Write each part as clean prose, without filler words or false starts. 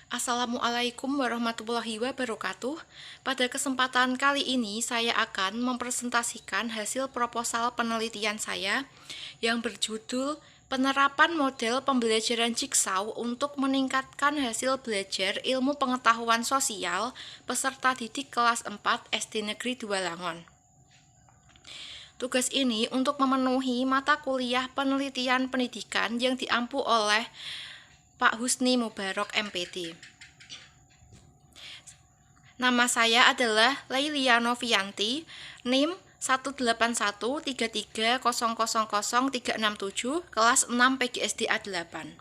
Assalamualaikum warahmatullahi wabarakatuh. Pada kesempatan kali ini saya akan mempresentasikan hasil proposal penelitian saya yang berjudul Penerapan Model Pembelajaran Jigsaw untuk Meningkatkan Hasil Belajar Ilmu Pengetahuan Sosial Peserta Didik Kelas 4 SD Negeri 2 Langon. Tugas ini untuk memenuhi mata kuliah penelitian pendidikan yang diampu oleh Pak Husni Mubarok MPD. Nama saya adalah Lailia Novianti, NIM 18133000367, kelas 6 PGSDA 8.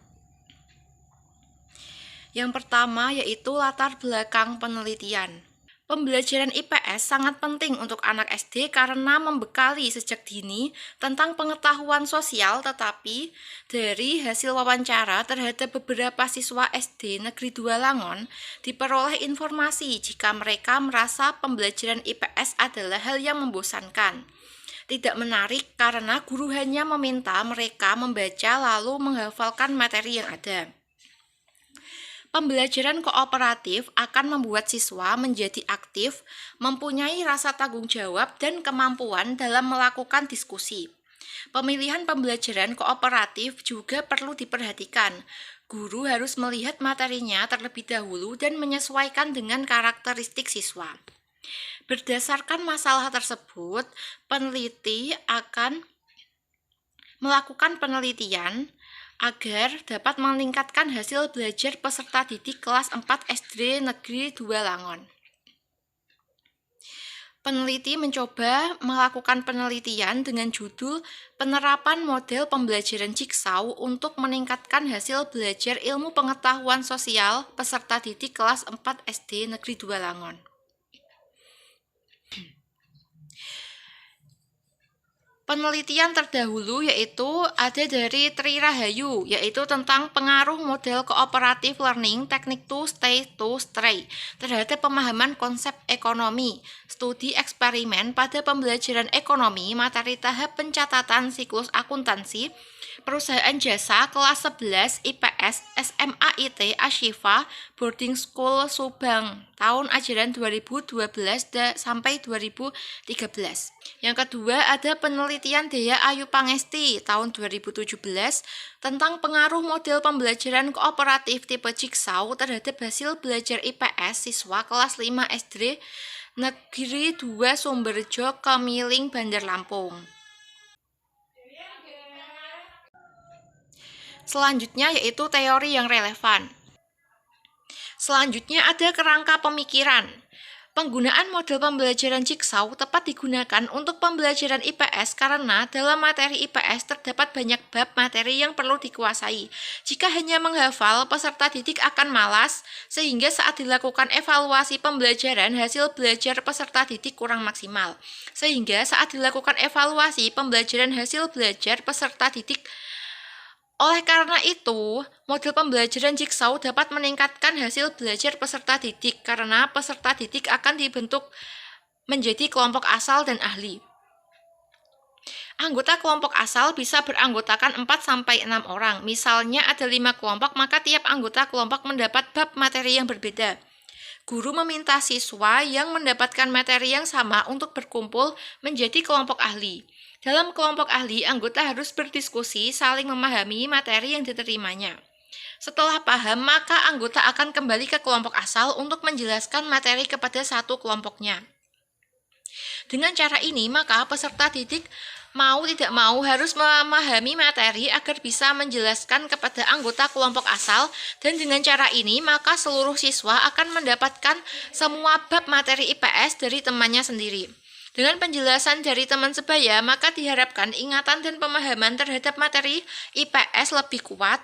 Yang pertama yaitu latar belakang penelitian. Pembelajaran IPS sangat penting untuk anak SD karena membekali sejak dini tentang pengetahuan sosial, tetapi dari hasil wawancara terhadap beberapa siswa SD Negeri 2 Langon diperoleh informasi jika mereka merasa pembelajaran IPS adalah hal yang membosankan. Tidak menarik karena guru hanya meminta mereka membaca lalu menghafalkan materi yang ada. Pembelajaran kooperatif akan membuat siswa menjadi aktif, mempunyai rasa tanggung jawab dan kemampuan dalam melakukan diskusi. Pemilihan pembelajaran kooperatif juga perlu diperhatikan. Guru harus melihat materinya terlebih dahulu dan menyesuaikan dengan karakteristik siswa. Berdasarkan masalah tersebut, peneliti akan melakukan penelitian agar dapat meningkatkan hasil belajar peserta didik kelas 4 SD Negeri 2 Langon. Peneliti mencoba melakukan penelitian dengan judul Penerapan Model Pembelajaran Jigsaw untuk Meningkatkan Hasil Belajar Ilmu Pengetahuan Sosial Peserta Didik kelas 4 SD Negeri 2 Langon. Penelitian terdahulu yaitu ada dari Tri Rahayu, yaitu tentang pengaruh model cooperative learning teknik to stay terhadap pemahaman konsep ekonomi, studi eksperimen pada pembelajaran ekonomi, materi tahap pencatatan siklus akuntansi, perusahaan jasa kelas 11 IPS SMA IT Ashifa Boarding School Subang tahun ajaran 2012 sampai 2013. Yang kedua ada penelitian Dea Ayu Pangesti tahun 2017 tentang pengaruh model pembelajaran kooperatif tipe Jigsaw terhadap hasil belajar IPS siswa kelas 5 SD Negeri 2 Sumberjo Kemiling Bandar Lampung. Selanjutnya yaitu teori yang relevan. Selanjutnya ada kerangka pemikiran. Penggunaan model pembelajaran Jigsaw tepat digunakan untuk pembelajaran IPS karena dalam materi IPS terdapat banyak bab materi yang perlu dikuasai. Jika hanya menghafal, peserta didik akan malas, sehingga saat dilakukan evaluasi pembelajaran, hasil belajar peserta didik kurang maksimal. Sehingga saat dilakukan evaluasi pembelajaran hasil belajar peserta didik oleh karena itu, model pembelajaran Jigsaw dapat meningkatkan hasil belajar peserta didik karena peserta didik akan dibentuk menjadi kelompok asal dan ahli. Anggota kelompok asal bisa beranggotakan 4-6 orang. Misalnya ada 5 kelompok, maka tiap anggota kelompok mendapat bab materi yang berbeda. Guru meminta siswa yang mendapatkan materi yang sama untuk berkumpul menjadi kelompok ahli. Dalam kelompok ahli, anggota harus berdiskusi, saling memahami materi yang diterimanya. Setelah paham, maka anggota akan kembali ke kelompok asal untuk menjelaskan materi kepada satu kelompoknya. Dengan cara ini, maka peserta didik mau tidak mau harus memahami materi agar bisa menjelaskan kepada anggota kelompok asal, dan dengan cara ini, maka seluruh siswa akan mendapatkan semua bab materi IPS dari temannya sendiri. Dengan penjelasan dari teman sebaya, maka diharapkan ingatan dan pemahaman terhadap materi IPS lebih kuat.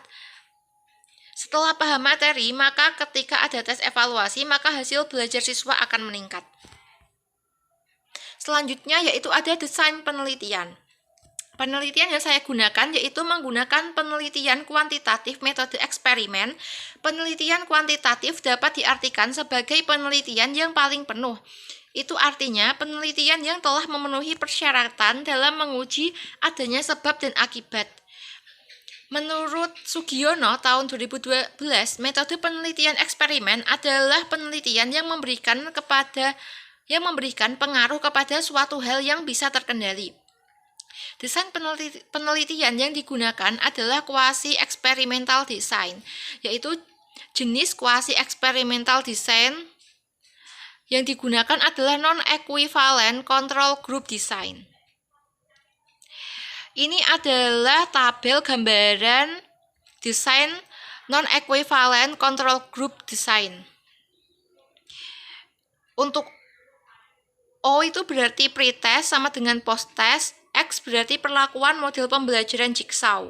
Setelah paham materi, maka ketika ada tes evaluasi, maka hasil belajar siswa akan meningkat. Selanjutnya yaitu ada desain penelitian. Penelitian yang saya gunakan yaitu menggunakan penelitian kuantitatif metode eksperimen. Penelitian kuantitatif dapat diartikan sebagai penelitian yang paling penuh. Itu artinya penelitian yang telah memenuhi persyaratan dalam menguji adanya sebab dan akibat. Menurut Sugiono tahun 2012, metode penelitian eksperimen adalah penelitian yang memberikan pengaruh kepada suatu hal yang bisa terkendali. Desain penelitian yang digunakan adalah quasi experimental design, yaitu jenis quasi experimental design yang digunakan adalah non-equivalent control group design. Ini adalah tabel gambaran desain non-equivalent control group design. Untuk O itu berarti pretest sama dengan post-test, X berarti perlakuan model pembelajaran Jigsaw.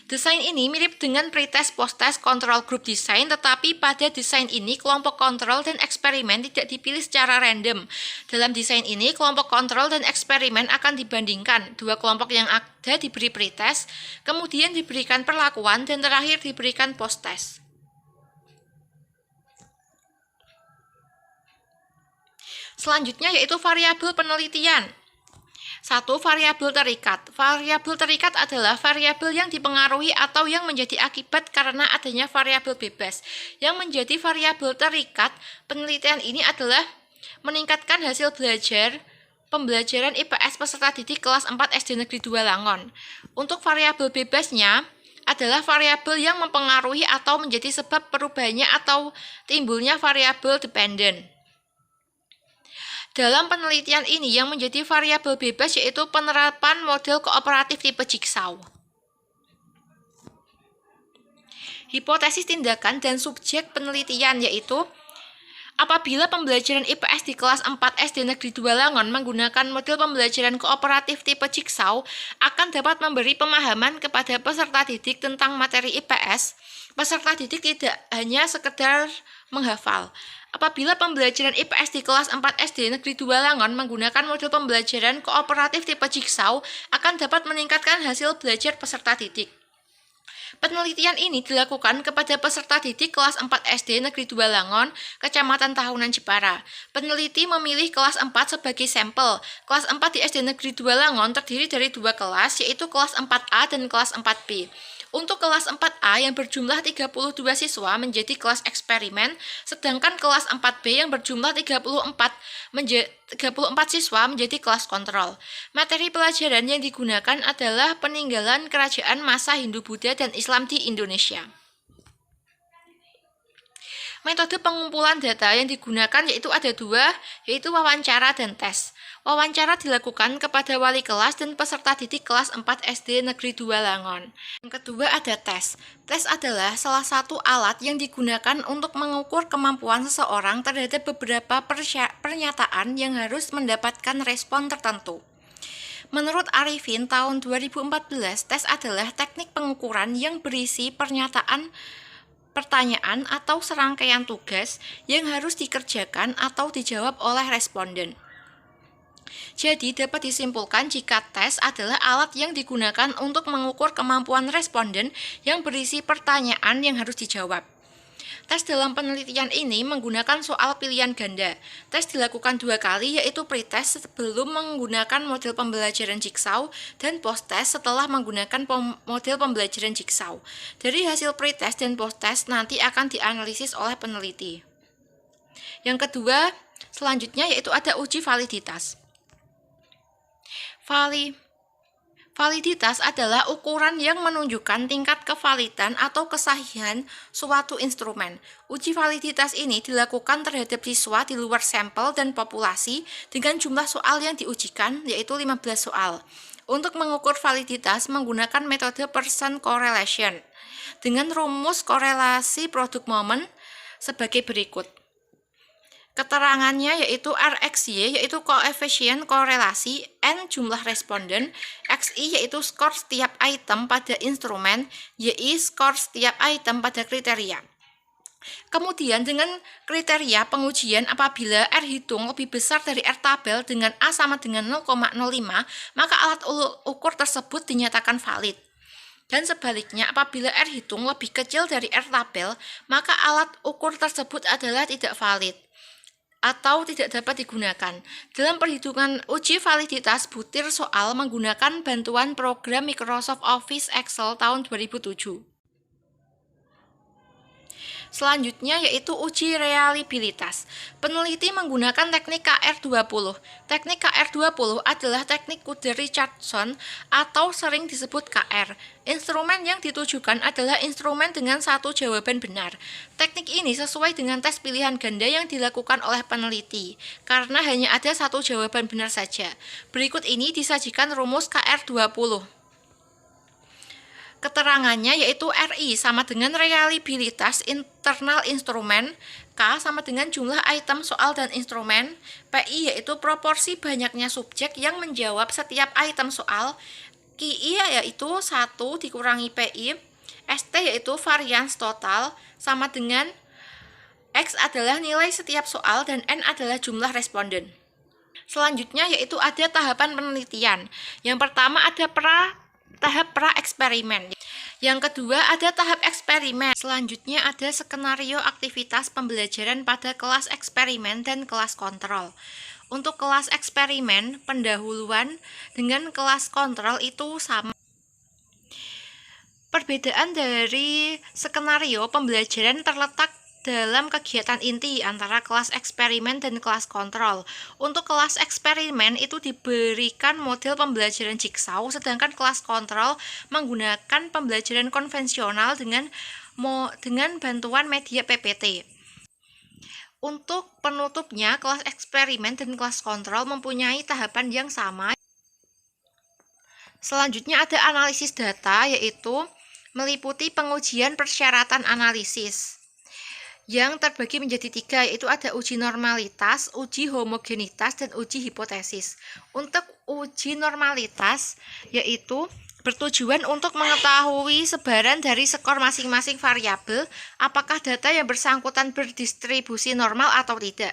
Desain ini mirip dengan pretest post-test control group design, tetapi pada desain ini kelompok kontrol dan eksperimen tidak dipilih secara random. Dalam desain ini, kelompok kontrol dan eksperimen akan dibandingkan. Dua kelompok yang ada diberi pretest, kemudian diberikan perlakuan, dan terakhir diberikan post-test. Selanjutnya yaitu variabel penelitian. 1. Variabel terikat. Variabel terikat adalah variabel yang dipengaruhi atau yang menjadi akibat karena adanya variabel bebas. Yang menjadi variabel terikat penelitian ini adalah meningkatkan hasil pembelajaran IPS peserta didik kelas 4 SD Negeri 2 Langon. Untuk variabel bebasnya adalah variabel yang mempengaruhi atau menjadi sebab perubahannya atau timbulnya variabel dependent. Dalam penelitian ini yang menjadi variabel bebas yaitu penerapan model kooperatif tipe Jigsaw. Hipotesis tindakan dan subjek penelitian yaitu apabila pembelajaran IPS di kelas 4 SD Negeri 2 Langon menggunakan model pembelajaran kooperatif tipe Jigsaw akan dapat memberi pemahaman kepada peserta didik tentang materi IPS. Peserta didik tidak hanya sekedar menghafal. Apabila pembelajaran IPS di kelas 4 SD Negeri 2 Langon menggunakan model pembelajaran kooperatif tipe Jigsaw akan dapat meningkatkan hasil belajar peserta didik. Penelitian ini dilakukan kepada peserta didik kelas 4 SD Negeri 2 Langon, Kecamatan Tahunan Jepara. Peneliti memilih kelas 4 sebagai sampel. Kelas 4 di SD Negeri 2 Langon terdiri dari dua kelas, yaitu kelas 4A dan kelas 4B. Untuk kelas 4A yang berjumlah 32 siswa menjadi kelas eksperimen, sedangkan kelas 4B yang berjumlah 34 siswa menjadi kelas kontrol. Materi pelajaran yang digunakan adalah peninggalan kerajaan masa Hindu-Buddha dan Islam di Indonesia. Metode pengumpulan data yang digunakan ada dua, yaitu wawancara dan tes. Wawancara dilakukan kepada wali kelas dan peserta didik kelas 4 SD Negeri 2 Langon. Yang kedua ada tes. Tes adalah salah satu alat yang digunakan untuk mengukur kemampuan seseorang terhadap beberapa pernyataan yang harus mendapatkan respon tertentu. Menurut Arifin tahun 2014, tes adalah teknik pengukuran yang berisi pertanyaan atau serangkaian tugas yang harus dikerjakan atau dijawab oleh responden. Jadi dapat disimpulkan jika tes adalah alat yang digunakan untuk mengukur kemampuan responden yang berisi pertanyaan yang harus dijawab. Tes dalam penelitian ini menggunakan soal pilihan ganda. Tes dilakukan 2 kali yaitu pretest sebelum menggunakan model pembelajaran Jigsaw dan post-test setelah menggunakan model pembelajaran Jigsaw. Dari hasil pretest dan post-test nanti akan dianalisis oleh peneliti. Yang kedua, selanjutnya yaitu ada uji validitas. Validitas adalah ukuran yang menunjukkan tingkat kevalidan atau kesahihan suatu instrumen. Uji validitas ini dilakukan terhadap siswa di luar sampel dan populasi dengan jumlah soal yang diujikan, yaitu 15 soal. Untuk mengukur validitas menggunakan metode Pearson correlation dengan rumus korelasi produk momen sebagai berikut. Keterangannya yaitu RxY yaitu koefisien korelasi, N jumlah responden, XI yaitu skor setiap item pada instrumen, YI skor setiap item pada kriteria. Kemudian dengan kriteria pengujian apabila R hitung lebih besar dari R tabel dengan A sama dengan 0,05, maka alat ukur tersebut dinyatakan valid. Dan sebaliknya apabila R hitung lebih kecil dari R tabel, maka alat ukur tersebut adalah tidak valid. atau tidak dapat digunakan. Dalam perhitungan uji validitas butir soal menggunakan bantuan program Microsoft Office Excel tahun 2007. Selanjutnya yaitu uji reliabilitas. Peneliti menggunakan teknik KR20. Teknik KR20 adalah teknik Kuderi-Richardson atau sering disebut KR. Instrumen yang ditujukan adalah instrumen dengan satu jawaban benar. Teknik ini sesuai dengan tes pilihan ganda yang dilakukan oleh peneliti, karena hanya ada satu jawaban benar saja. Berikut ini disajikan rumus KR20. Keterangannya yaitu RI sama dengan reliabilitas internal instrumen, K sama dengan jumlah item soal dan instrumen, PI yaitu proporsi banyaknya subjek yang menjawab setiap item soal, QI yaitu 1 dikurangi PI, ST yaitu varians total, sama dengan X adalah nilai setiap soal dan N adalah jumlah responden. Selanjutnya yaitu ada tahapan penelitian. Yang pertama ada tahap pra-eksperimen. Yang kedua ada tahap eksperimen. Selanjutnya ada skenario aktivitas pembelajaran pada kelas eksperimen dan kelas kontrol. Untuk kelas eksperimen, pendahuluan dengan kelas kontrol itu sama. Perbedaan dari skenario pembelajaran terletak dalam kegiatan inti antara kelas eksperimen dan kelas kontrol. Untuk kelas eksperimen itu diberikan model pembelajaran jigsaw, sedangkan kelas kontrol menggunakan pembelajaran konvensional dengan bantuan media PPT. Untuk penutupnya, kelas eksperimen dan kelas kontrol mempunyai tahapan yang sama. Selanjutnya ada analisis data, yaitu meliputi pengujian persyaratan analisis yang terbagi menjadi 3, yaitu ada uji normalitas, uji homogenitas, dan uji hipotesis. Untuk uji normalitas yaitu bertujuan untuk mengetahui sebaran dari skor masing-masing variabel, apakah data yang bersangkutan berdistribusi normal atau tidak.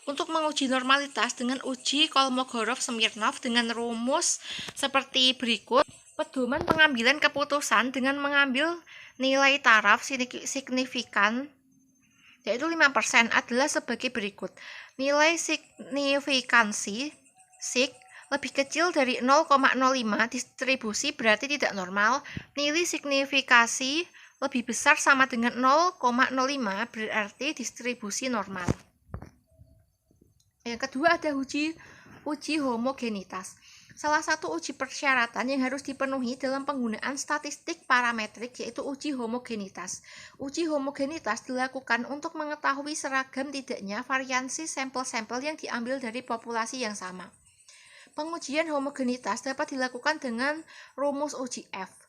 Untuk menguji normalitas dengan uji Kolmogorov-Smirnov dengan rumus seperti berikut. Pedoman pengambilan keputusan dengan mengambil nilai taraf signifikan yaitu 5% adalah sebagai berikut. Nilai signifikansi sig lebih kecil dari 0,05 distribusi berarti tidak normal. Nilai signifikasi lebih besar sama dengan 0,05 berarti distribusi normal. Yang kedua ada uji homogenitas. Salah satu uji persyaratan yang harus dipenuhi dalam penggunaan statistik parametrik yaitu uji homogenitas. Uji homogenitas dilakukan untuk mengetahui seragam tidaknya variansi sampel-sampel yang diambil dari populasi yang sama. Pengujian homogenitas dapat dilakukan dengan rumus uji F.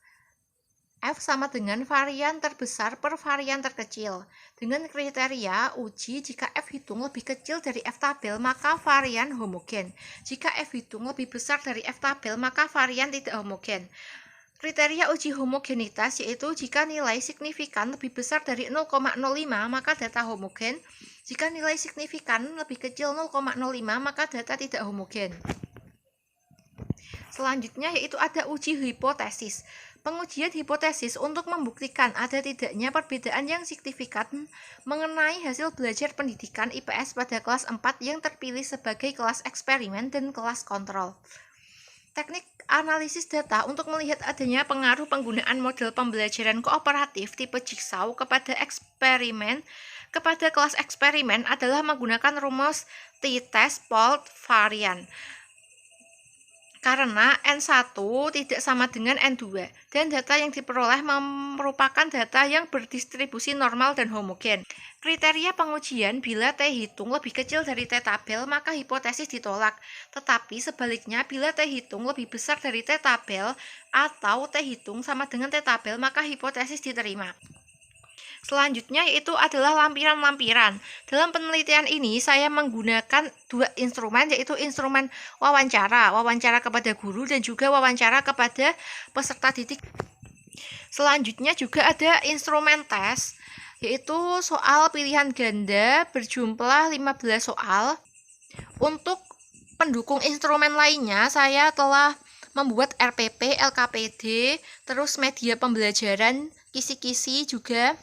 F sama dengan varian terbesar per varian terkecil. Dengan kriteria uji, jika F hitung lebih kecil dari F tabel, maka varian homogen. Jika F hitung lebih besar dari F tabel, maka varian tidak homogen. Kriteria uji homogenitas yaitu jika nilai signifikan lebih besar dari 0,05, maka data homogen. Jika nilai signifikan lebih kecil 0,05, maka data tidak homogen. Selanjutnya yaitu ada uji hipotesis. Pengujian hipotesis untuk membuktikan ada tidaknya perbedaan yang signifikan mengenai hasil belajar pendidikan IPS pada kelas 4 yang terpilih sebagai kelas eksperimen dan kelas kontrol. Teknik analisis data untuk melihat adanya pengaruh penggunaan model pembelajaran kooperatif tipe jigsaw kepada kelas eksperimen adalah menggunakan rumus t-test fold varian. Karena N1 tidak sama dengan N2 dan data yang diperoleh merupakan data yang berdistribusi normal dan homogen. Kriteria pengujian bila T hitung lebih kecil dari T tabel maka hipotesis ditolak, tetapi sebaliknya bila T hitung lebih besar dari T tabel atau T hitung sama dengan T tabel maka hipotesis diterima. Selanjutnya yaitu adalah lampiran-lampiran. Dalam penelitian ini saya menggunakan 2 instrumen yaitu instrumen wawancara kepada guru dan juga wawancara kepada peserta didik. Selanjutnya juga ada instrumen tes yaitu soal pilihan ganda berjumlah 15 soal. Untuk pendukung instrumen lainnya saya telah membuat RPP, LKPD, terus media pembelajaran, kisi-kisi juga.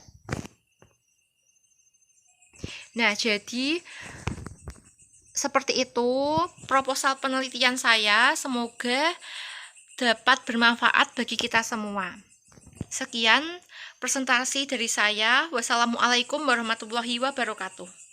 Nah, jadi seperti itu proposal penelitian saya. Semoga dapat bermanfaat bagi kita semua. Sekian presentasi dari saya. Wassalamualaikum warahmatullahi wabarakatuh.